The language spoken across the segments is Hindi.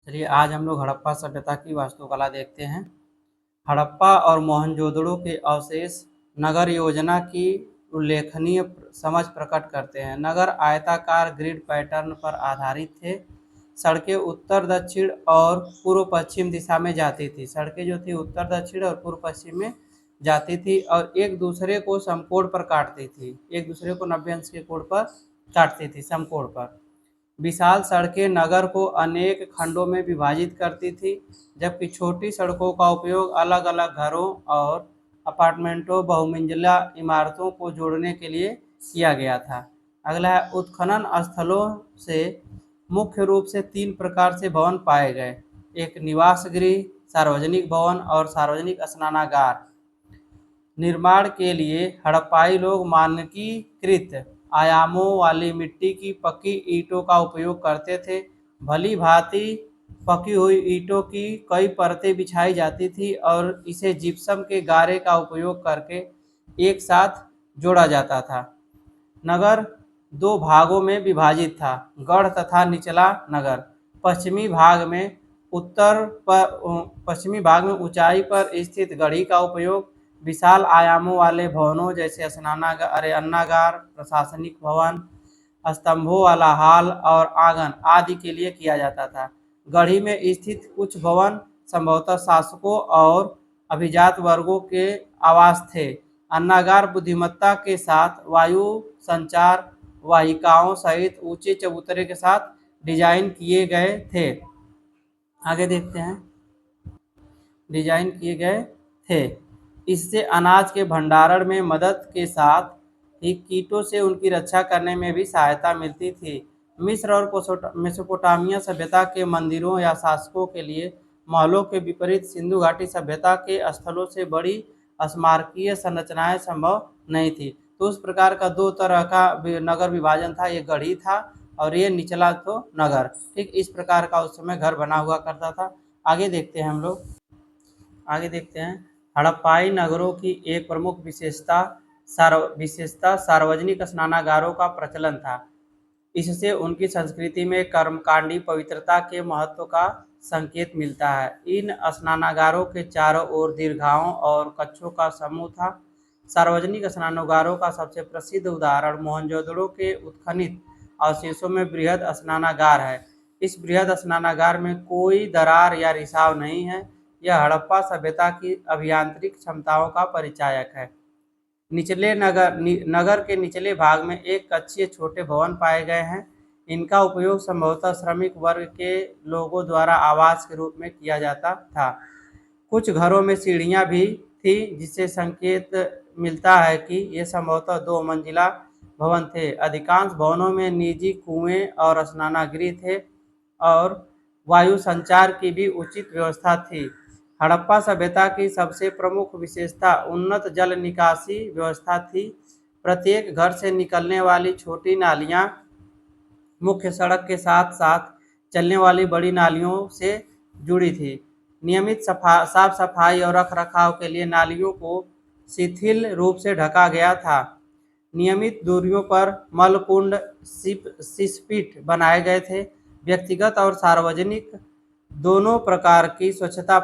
चलिए आज हम लोग हड़प्पा सभ्यता की वास्तुकला देखते हैं। हड़प्पा और मोहनजोदड़ो के अवशेष नगर योजना की उल्लेखनीय समझ प्रकट करते हैं। नगर आयताकार ग्रिड पैटर्न पर आधारित थे। सड़कें उत्तर दक्षिण और पूर्व पश्चिम दिशा में जाती थी। सड़कें जो थी उत्तर दक्षिण और पूर्व पश्चिम में जाती थी और एक दूसरे को समकोण पर काटती थी। एक दूसरे को 90 अंश के कोण पर काटती थी, समकोण पर। विशाल सड़कें नगर को अनेक खंडों में विभाजित करती थी, जबकि छोटी सड़कों का उपयोग अलग अलग घरों और अपार्टमेंटों, बहुमंजिला इमारतों को जोड़ने के लिए किया गया था। अगला है, उत्खनन स्थलों से मुख्य रूप से 3 प्रकार से भवन पाए गए। एक निवास गृह, सार्वजनिक भवन और सार्वजनिक स्नानागार। निर्माण के लिए हड़प्पाई लोग मानकीकृत आयामों वाली मिट्टी की पक्की ईंटों का उपयोग करते थे। भली भांति पकी हुई ईंटों की कई परतें बिछाई जाती थी और इसे जिप्सम के गारे का उपयोग करके एक साथ जोड़ा जाता था। नगर 2 भागों में विभाजित था, गढ़ तथा निचला नगर। पश्चिमी भाग में ऊंचाई पर स्थित गढ़ी का उपयोग विशाल आयामों वाले भवनों जैसे अन्नागार, प्रशासनिक भवन, स्तंभों वाला हॉल और आंगन आदि के लिए किया जाता था। गढ़ी में स्थित कुछ भवन संभवतः शासकों और अभिजात वर्गों के आवास थे। अन्नागार बुद्धिमत्ता के साथ वायु संचार वाहिकाओं सहित ऊंचे चबूतरे के साथ डिजाइन किए गए थे। आगे देखते हैं, डिजाइन किए गए थे। इससे अनाज के भंडारण में मदद के साथ ही कीटों से उनकी रक्षा करने में भी सहायता मिलती थी। मिस्र और मेसोपोटामिया सभ्यता के मंदिरों या शासकों के लिए महलों के विपरीत सिंधु घाटी सभ्यता के स्थलों से बड़ी स्मारकीय संरचनाएं संभव नहीं थी। तो उस प्रकार का 2 तरह का नगर विभाजन था, ये गढ़ी था और ये निचला तो नगर। ठीक इस प्रकार का उस समय घर बना हुआ करता था। आगे देखते हैं हम लोग, आगे देखते हैं। हड़प्पाई नगरों की एक प्रमुख विशेषता सार्वजनिक स्नानागारों का प्रचलन था। इससे उनकी संस्कृति में कर्मकांडी पवित्रता के महत्व का संकेत मिलता है। इन स्नानागारों के चारों ओर दीर्घाओं और कक्षों का समूह था। सार्वजनिक स्नानागारों का सबसे प्रसिद्ध उदाहरण मोहनजोदड़ो के उत्खनित अवशेषों में बृहद स्नानागार है। इस बृहद स्नानागार में कोई दरार या रिसाव नहीं है। यह हड़प्पा सभ्यता की अभियांत्रिक क्षमताओं का परिचायक है। नगर के निचले भाग में एक कक्षीय छोटे भवन पाए गए हैं। इनका उपयोग संभवतः श्रमिक वर्ग के लोगों द्वारा आवास के रूप में किया जाता था। कुछ घरों में सीढ़ियां भी थी, जिससे संकेत मिलता है कि ये संभवतः 2 मंजिला भवन थे। अधिकांश भवनों में निजी कुएं और स्नानागृह थे और वायु संचार की भी उचित व्यवस्था थी। हड़प्पा सभ्यता की सबसे प्रमुख विशेषता उन्नत जल निकासी व्यवस्था थी। प्रत्येक घर से निकलने वाली छोटी नालियां मुख्य सड़क के साथ साथ चलने वाली बड़ी नालियों से जुड़ी थी। नियमित साफ सफाई और रख रखाव के लिए नालियों को शिथिल रूप से ढका गया था। नियमित दूरियों पर मलकुंड, सिसपीट बनाए गए थे। व्यक्तिगत और सार्वजनिक दोनों प्रकार की स्वच्छता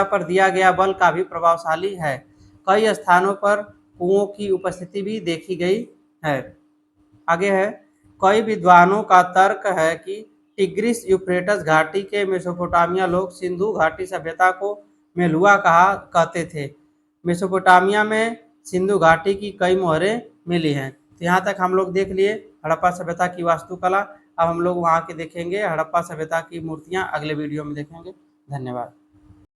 पर दिया गया बल काफी प्रभावशाली है। कई स्थानों पर कुओं की उपस्थिति भी देखी गई है। आगे है, कई विद्वानों का तर्क है कि टिग्रिस यूफ्रेटस घाटी के मेसोपोटामिया लोग सिंधु घाटी सभ्यता को मेलुआ कहते थे। मेसोपोटामिया में सिंधु घाटी की कई मोहरें मिली हैं। तो यहाँ तक हम लोग देख लिए हड़प्पा सभ्यता की वास्तुकला। अब हम लोग वहाँ के देखेंगे हड़प्पा सभ्यता की मूर्तियाँ, अगले वीडियो में देखेंगे। धन्यवाद।